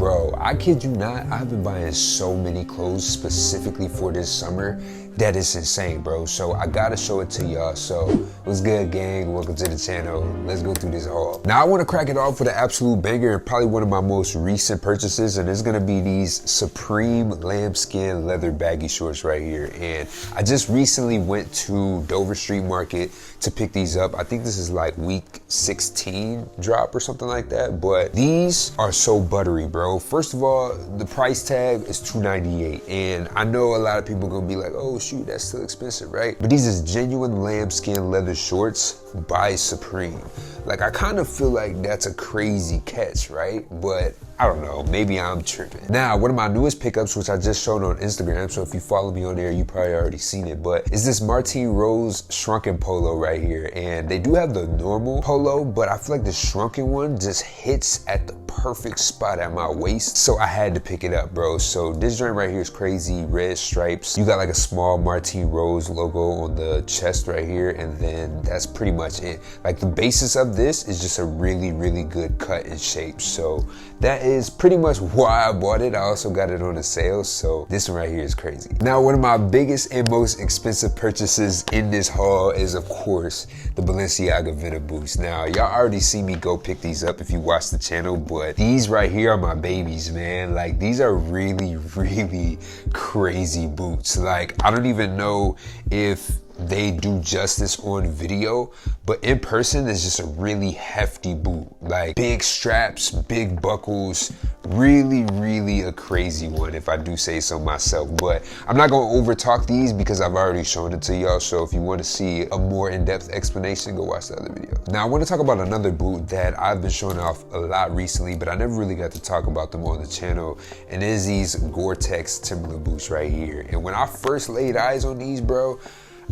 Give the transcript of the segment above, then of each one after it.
Bro, I kid you not, I've been buying so many clothes specifically for this summer that is insane, bro. So I gotta show it to y'all. So what's good, gang? Welcome to the channel. Let's go through this haul. Now I want to crack it off with an absolute banger and probably one of my most recent purchases, and it's gonna be these Supreme lambskin leather baggy shorts right here. And I just recently went to Dover Street Market to pick these up. I think this is like week 16 drop or something like that, but these are so buttery, bro. First of all, the price tag is $298, and I know a lot of people are gonna be like, oh shoot, that's still expensive, right? But these is genuine lambskin leather shorts by Supreme. Like, I kind of feel like that's a crazy catch, right? But I don't know, maybe I'm tripping. Now, one of my newest pickups, which I just showed on Instagram, so if you follow me on there, you probably already seen it, but is this Martine Rose Shrunken Polo right here. And they do have the normal polo, but I feel like the shrunken one just hits at the perfect spot at my waist, so I had to pick it up, bro. So this joint right here is crazy, red stripes. You got like a small Martine Rose logo on the chest right here, and then that's pretty much it. Like, the basis of this is just a really, really good cut and shape. So that is pretty much why I bought it. I also got it on a sale, so this one right here is crazy. Now, one of my biggest and most expensive purchases in this haul is, of course, the Balenciaga Venom Boots. Now, y'all already see me go pick these up if you watch the channel, but these right here are my babies, man. Like, these are really, really crazy boots. Like, I don't even know if they do justice on video, but in person it's just a really hefty boot. Like, big straps, big buckles, really, really a crazy one if I do say so myself. But I'm not gonna over talk these because I've already shown it to y'all, so if you want to see a more in-depth explanation, go watch the other video. Now I want to talk about another boot that I've been showing off a lot recently, but I never really got to talk about them on the channel, and it is these Gore-Tex Timberland boots right here. And when I first laid eyes on these, bro,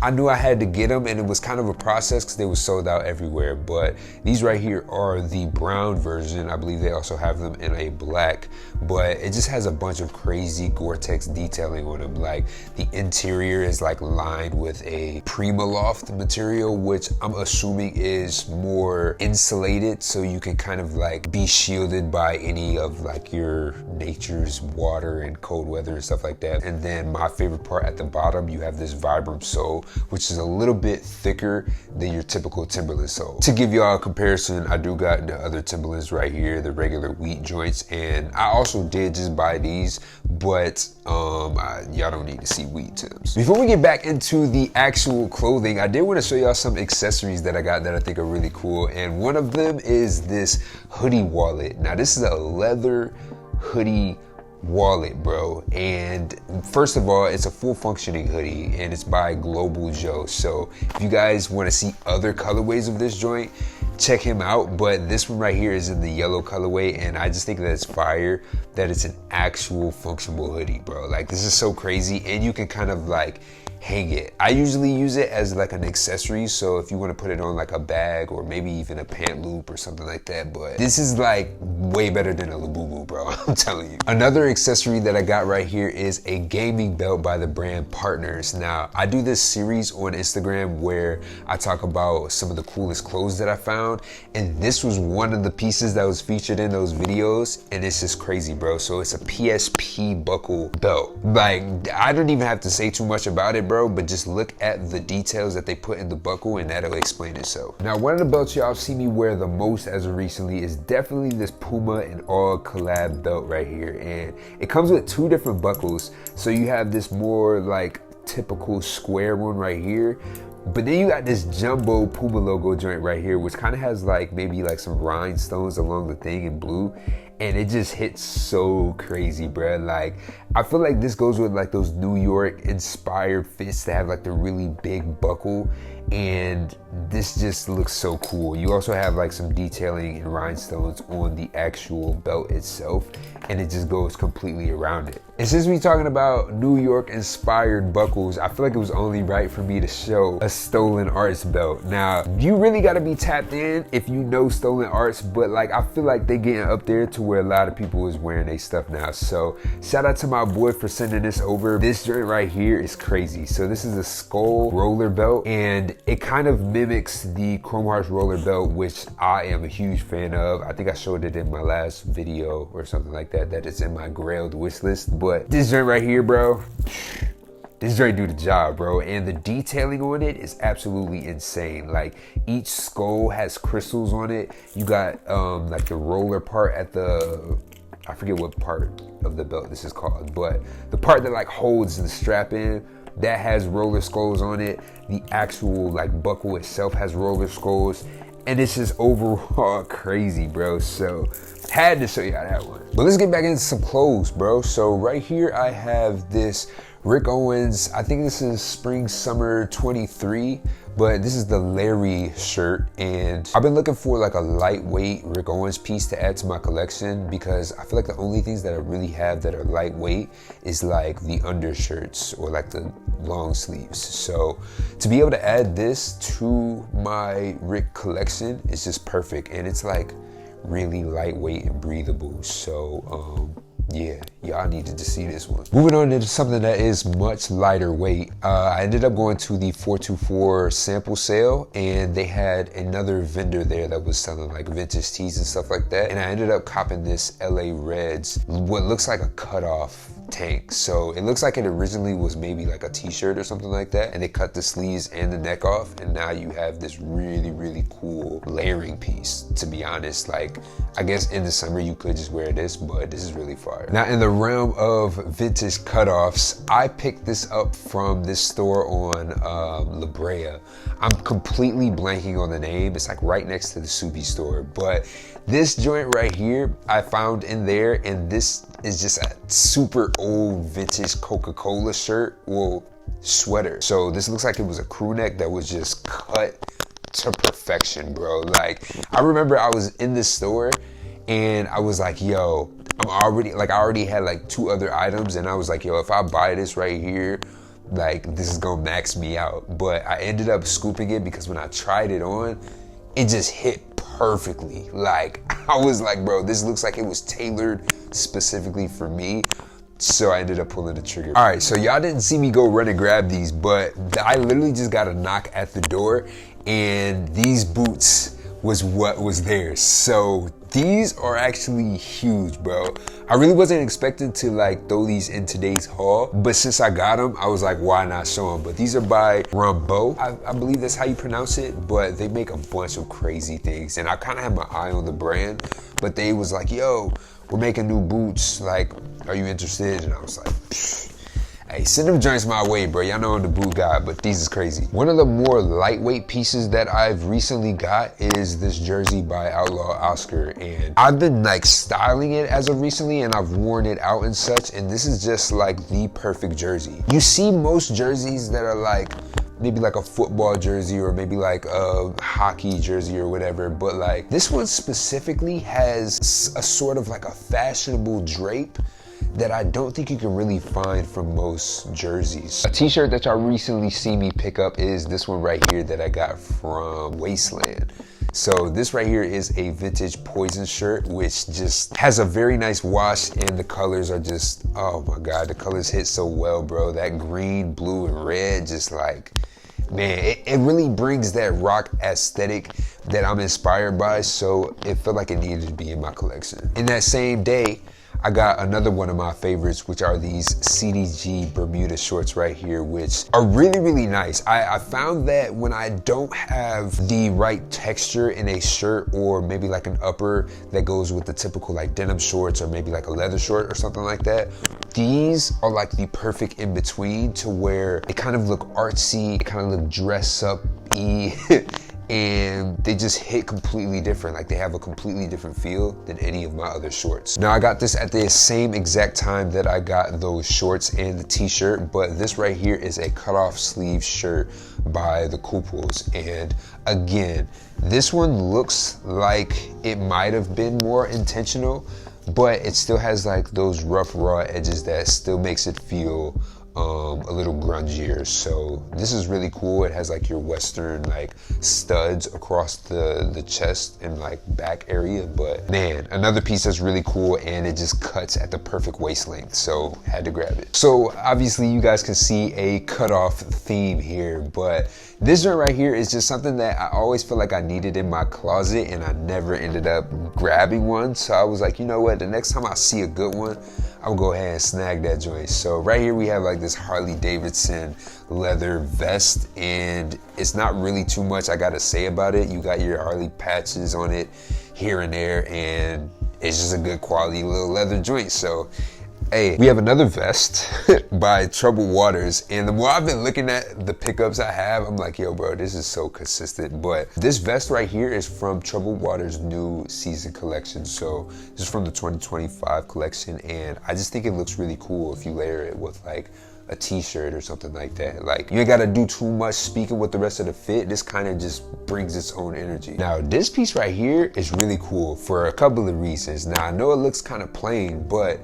I knew I had to get them, and it was kind of a process because they were sold out everywhere. But these right here are the brown version. I believe they also have them in a black, but it just has a bunch of crazy Gore-Tex detailing on them. Like, the interior is like lined with a Primaloft material, which I'm assuming is more insulated, so you can kind of like be shielded by any of like your nature's water and cold weather and stuff like that. And then my favorite part, at the bottom, you have this Vibram sole, which is a little bit thicker than your typical Timberland sole. To give y'all a comparison, I do got the other Timberlands right here, the regular wheat joints, and I also did just buy these, but y'all don't need to see wheat Tims. Before we get back into the actual clothing, I did want to show y'all some accessories that I got that I think are really cool, and one of them is this hoodie wallet. Now, this is a leather hoodie wallet, bro, and first of all, it's a full functioning hoodie, and it's by Global Joe. So if you guys want to see other colorways of this joint, check him out. But this one right here is in the yellow colorway, and I just think that it's fire that it's an actual functional hoodie, bro. Like, this is so crazy, and you can kind of like hang it. I usually use it as like an accessory, so if you want to put it on like a bag or maybe even a pant loop or something like that, but this is like way better than a Labubu, bro. I'm telling you. Another accessory that I got right here is a gaming belt by the brand Partners. Now, I do this series on Instagram where I talk about some of the coolest clothes that I found, and this was one of the pieces that was featured in those videos, and it's just crazy, bro. So it's a PSP buckle belt. Like, I don't even have to say too much about it, bro, but just look at the details that they put in the buckle, and that'll explain itself. Now, one of the belts y'all see me wear the most as of recently is definitely this Puma and All collab belt right here, and it comes with two different buckles. So you have this more like typical square one right here, but then you got this jumbo Puma logo joint right here, which kind of has like maybe like some rhinestones along the thing in blue, and it just hits so crazy, bruh. Like, I feel like this goes with like those New York inspired fits that have like the really big buckle, and this just looks so cool. You also have like some detailing and rhinestones on the actual belt itself, and it just goes completely around it. And since we're talking about New York inspired buckles, I feel like it was only right for me to show a Stolen Arts belt. Now, you really gotta be tapped in if you know Stolen Arts, but like, I feel like they getting up there to where a lot of people is wearing their stuff now. So shout out to my boy for sending this over. This joint right here is crazy. So this is a skull roller belt, and it kind of mimics the Chrome Hearts roller belt, which I am a huge fan of. I think I showed it in my last video or something like that, that it's in my grailed wish list. But this joint right here, bro, this joint do the job, bro. And the detailing on it is absolutely insane. Like, each skull has crystals on it. You got like the roller part at the, I forget what part of the belt this is called, but the part that like holds the strap in, that has roller skulls on it. The actual like buckle itself has roller skulls. And it's just overall crazy, bro. So had to show y'all that one. But let's get back into some clothes, bro. So right here I have this Rick Owens, I think this is spring summer 23, but this is the Larry shirt, and I've been looking for like a lightweight Rick Owens piece to add to my collection, because I feel like the only things that I really have that are lightweight is like the undershirts or like the long sleeves. So to be able to add this to my Rick collection is just perfect, and it's like really lightweight and breathable. So yeah, y'all needed to see this one. Moving on to something that is much lighter weight. I ended up going to the 424 sample sale, and they had another vendor there that was selling like vintage tees and stuff like that. And I ended up copping this LA Reds, what looks like a cutoff tank. So it looks like it originally was maybe like a t-shirt or something like that, and they cut the sleeves and the neck off, and now you have this really, really cool layering piece. To be honest, like, I guess in the summer you could just wear this, but this is really fire. Now, in the realm of vintage cutoffs, I picked this up from this store on La Brea. I'm completely blanking on the name. It's like right next to the Subi store, but this joint right here I found in there, and this is just a super old vintage Coca-Cola shirt, well, sweater. So this looks like it was a crew neck that was just cut to perfection, bro. Like, I remember I was in this store and I was like, yo, I already had like 2 other items, and I was like, yo, if I buy this right here, like, this is gonna max me out. But I ended up scooping it because when I tried it on, it just hit perfectly. Like, I was like, bro, this looks like it was tailored specifically for me. So I ended up pulling the trigger. All right, so y'all didn't see me go run and grab these, but I literally just got a knock at the door, and these boots was what was there. So these are actually huge, bro. I really wasn't expecting to like throw these in today's haul, but since I got them, I was like, why not show them? But these are by Rambo. I believe that's how you pronounce it, but they make a bunch of crazy things, and I kind of had my eye on the brand, but they was like, yo, we're making new boots, like, are you interested? And I was like, pfft. Hey, send them joints my way, bro. Y'all know I'm the boot guy, but these is crazy. One of the more lightweight pieces that I've recently got is this jersey by Outlaw Oscar, and I've been like styling it as of recently, and I've worn it out and such, and this is just like the perfect jersey. You see most jerseys that are like maybe like a football jersey or maybe like a hockey jersey or whatever, but like this one specifically has a sort of like a fashionable drape that I don't think you can really find from most jerseys. A t-shirt that y'all recently see me pick up is this one right here that I got from Wasteland. So this right here is a vintage Poison shirt, which just has a very nice wash, and the colors are just, oh my God, the colors hit so well, bro. That green, blue, and red, just like, man, it really brings that rock aesthetic that I'm inspired by, so it felt like it needed to be in my collection. In that same day, I got another one of my favorites, which are these CDG Bermuda shorts right here, which are really, really nice. I found that when I don't have the right texture in a shirt, or maybe like an upper that goes with the typical like denim shorts, or maybe like a leather short or something like that, these are like the perfect in between, to where they kind of look artsy, they kind of look dress up-y, and they just hit completely different. Like, they have a completely different feel than any of my other shorts. Now, I got this at the same exact time that I got those shorts and the t-shirt, but this right here is a cutoff sleeve shirt by the Kooples. And again, this one looks like it might have been more intentional, but it still has like those rough, raw edges that still makes it feel a little grungier. So this is really cool. It has like your Western like studs across the chest and like back area. But man, another piece that's really cool, and it just cuts at the perfect waist length. So had to grab it. So obviously you guys can see a cutoff theme here, but this joint right here is just something that I always feel like I needed in my closet, and I never ended up grabbing one. So I was like, you know what, the next time I see a good one, I'll go ahead and snag that joint. So right here we have like this Harley Davidson leather vest, and it's not really too much I gotta say about it. You got your Harley patches on it here and there, and it's just a good quality little leather joint. So hey, we have another vest by Troubled Waters, and the more I've been looking at the pickups I have, I'm like, yo bro, this is so consistent. But this vest right here is from Troubled Waters' new season collection. So this is from the 2025 collection, and I just think it looks really cool if you layer it with like a t-shirt or something like that. Like, you ain't gotta do too much speaking with the rest of the fit. This kind of just brings its own energy. Now this piece right here is really cool for a couple of reasons. Now I know it looks kind of plain, but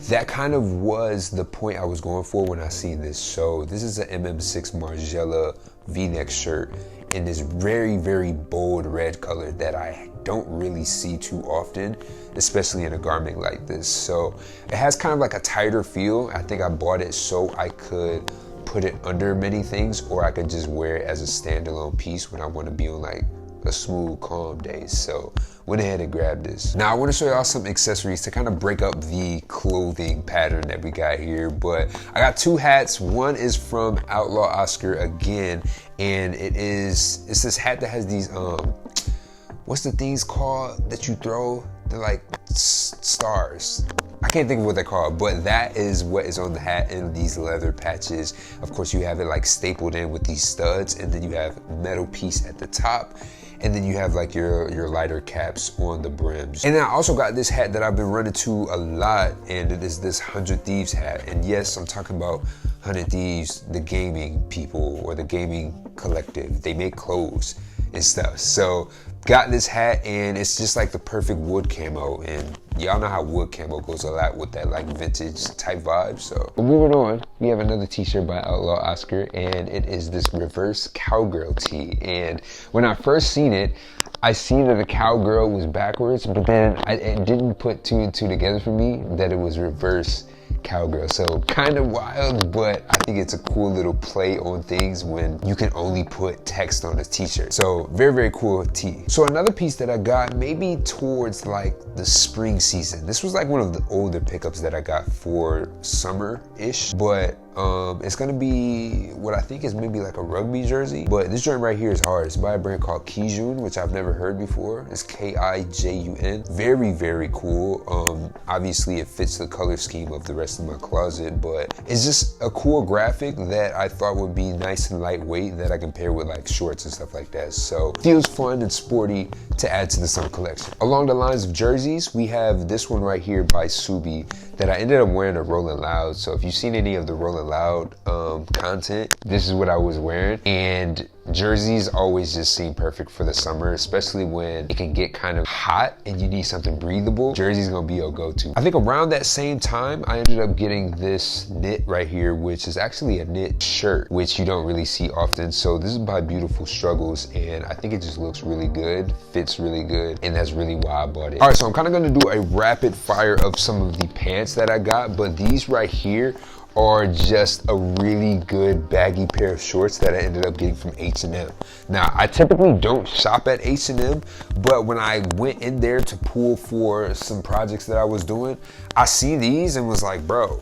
that kind of was the point I was going for when I seen this. So this is an MM6 Margiela V-neck shirt in this very, very bold red color that I don't really see too often, especially in a garment like this. So it has kind of like a tighter feel. I think I bought it so I could put it under many things, or I could just wear it as a standalone piece when I want to be on like a smooth, calm day. So went ahead and grabbed this. Now I want to show y'all some accessories to kind of break up the clothing pattern that we got here. But I got two hats. One is from Outlaw Oscar again, and it's this hat that has these what's the things called that you throw? They're like stars. I can't think of what they're called, but that is what is on the hat in these leather patches. Of course, you have it like stapled in with these studs, and then you have metal piece at the top, and then you have like your lighter caps on the brims. And then I also got this hat that I've been running to a lot, and it is this 100 Thieves hat. And yes, I'm talking about 100 Thieves, the gaming people or the gaming collective. They make clothes and stuff. So got this hat, and it's just like the perfect wood camo, and y'all know how wood camo goes a lot with that like vintage type vibe. So moving on, we have another t-shirt by Outlaw Oscar, and it is this reverse cowgirl tee. And when I first seen it, I seen that the cowgirl was backwards, but then it didn't put two and two together for me that it was reverse cowgirl. So kind of wild, but I think it's a cool little play on things when you can only put text on a t-shirt. So very, very cool tee. So another piece that I got maybe towards like the spring season. This was like one of the older pickups that I got for summer-ish, but it's gonna be what I think is maybe like a rugby jersey. But this joint right here is hard. It's by a brand called Kijun, which I've never heard before. It's Kijun. Very, very cool. Obviously it fits the color scheme of the rest of my closet, but it's just a cool graphic that I thought would be nice and lightweight that I can pair with like shorts and stuff like that. So feels fun and sporty to add to the summer collection. Along the lines of jerseys, we have this one right here by Subi that I ended up wearing at Rolling Loud. So if you've seen any of the Rolling Loud content, this is what I was wearing. And jerseys always just seem perfect for the summer, especially when it can get kind of hot and you need something breathable. Jersey's gonna be your go-to. I think around that same time, I ended up getting this knit right here, which is actually a knit shirt, which you don't really see often. So this is by Beautiful Struggles, and I think it just looks really good, fits really good, and that's really why I bought it. All right, so I'm kind of gonna do a rapid fire of some of the pants that I got, but these right here are just a really good baggy pair of shorts that I ended up getting from H&M. Now, I typically don't shop at H&M, but when I went in there to pull for some projects that I was doing, I see these and was like, bro,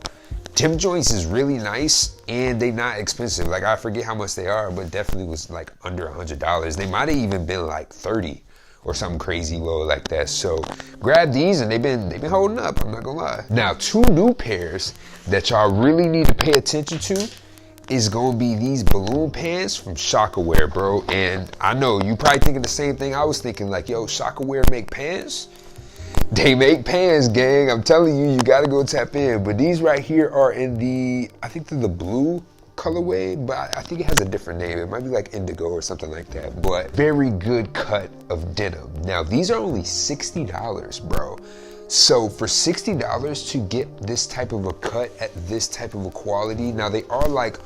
Tim joints is really nice and they not expensive. Like, I forget how much they are, but definitely was like under $100. They might have even been like 30 or something crazy low like that. So grab these, and they've been holding up, I'm not gonna lie. Now, two new pairs that y'all really need to pay attention to is gonna be these balloon pants from Shockaware, bro. And I know you probably thinking the same thing I was thinking, like, yo, Shockaware make pants? They make pants, gang. I'm telling you, you gotta go tap in. But these right here are in the, I think they're the blue colorway, but I think it has a different name. It might be like indigo or something like that, but very good cut of denim. Now, these are only $60, bro. So for $60 to get this type of a cut at this type of a quality, now they are like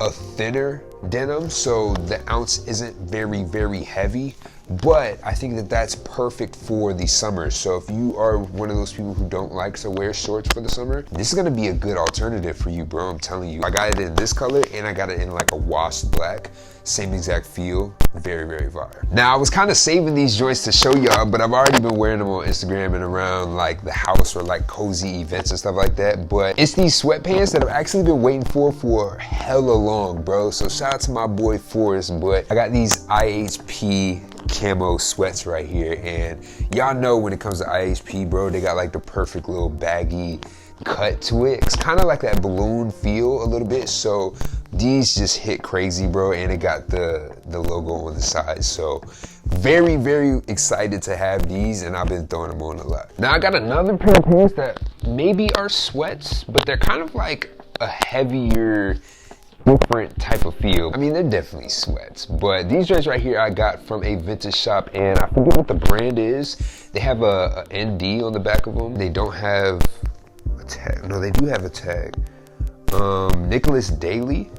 a thinner denim, so the ounce isn't very, very heavy, but I think that that's perfect for the summer. So if you are one of those people who don't like to wear shorts for the summer, this is gonna be a good alternative for you, bro. I'm telling you. I got it in this color and I got it in like a washed black. Same exact feel, very, very fire. Now I was kind of saving these joints to show y'all, but I've already been wearing them on Instagram and around like the house or like cozy events and stuff like that. But it's these sweatpants that I've actually been waiting for hella long, bro. So shout out to my boy Forrest, but I got these IHP camo sweats right here, and y'all know when it comes to IHP, bro, they got like the perfect little baggy cut to it. It's kind of like that balloon feel a little bit, so these just hit crazy, bro, and it got the logo on the side. So very, very excited to have these, and I've been throwing them on a lot. Now I got another pair of pants that maybe are sweats, but they're kind of like a heavier, different type of feel. I mean, they're definitely sweats, but these dresses right here I got from a vintage shop, and I forget what the brand is. They have a ND on the back of them. They don't have a tag. No, they do have a tag. Nicholas Daly.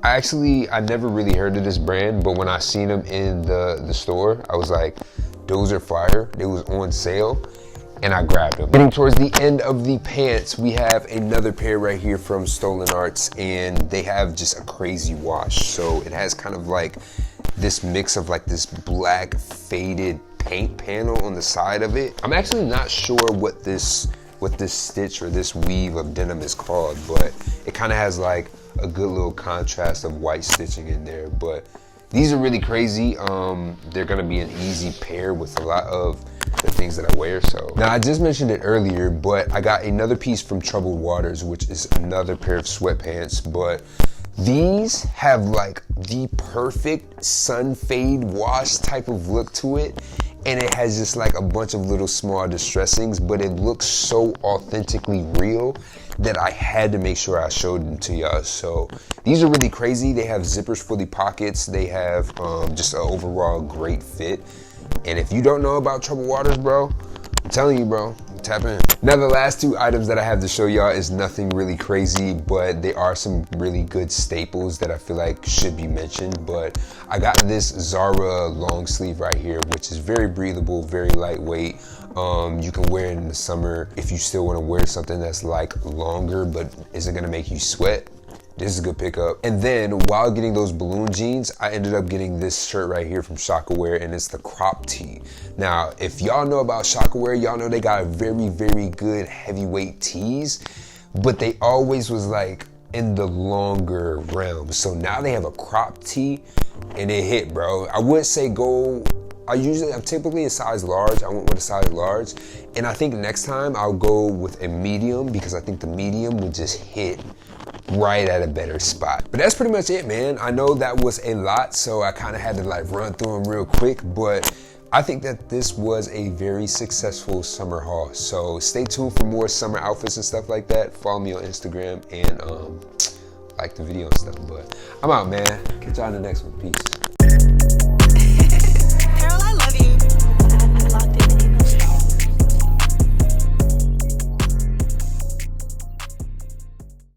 I never really heard of this brand, but when I seen them in the store, I was like, those are fire. They was on sale, and I grabbed them. Getting towards the end of the pants, we have another pair right here from Stolen Arts, and they have just a crazy wash. So it has kind of like this mix of like this black faded paint panel on the side of it. I'm actually not sure what this stitch or this weave of denim is called, but it kind of has like a good little contrast of white stitching in there. But these are really crazy. They're gonna be an easy pair with a lot of the things that I wear. So now I just mentioned it earlier, but I got another piece from Troubled Waters, which is another pair of sweatpants, but these have like the perfect sun fade wash type of look to it, and it has just like a bunch of little small distressings, but it looks so authentically real that I had to make sure I showed them to y'all. So these are really crazy. They have zippers for the pockets. They have just an overall great fit. And if you don't know about Troubled Waters, bro, I'm telling you, bro, tap in. Now the last two items that I have to show y'all is nothing really crazy, but they are some really good staples that I feel like should be mentioned. But I got this Zara long sleeve right here, which is very breathable, very lightweight. You can wear it in the summer if you still want to wear something that's like longer but isn't gonna make you sweat. This is a good pickup. And then while getting those balloon jeans, I ended up getting this shirt right here from Shockaware, and it's the crop tee. Now, if y'all know about Shockaware, y'all know they got a very, very good heavyweight tees, but they always was like in the longer realm. So now they have a crop tee, and it hit, bro. I would say go, I'm typically a size large. I went with a size large, and I think next time I'll go with a medium, because I think the medium would just hit right at a better spot. But that's pretty much it, man. I know that was a lot, so I kind of had to like run through them real quick, but I think that this was a very successful summer haul. So stay tuned for more summer outfits and stuff like that. Follow me on Instagram and like the video and stuff. But I'm out, man. Catch y'all in the next one. Peace.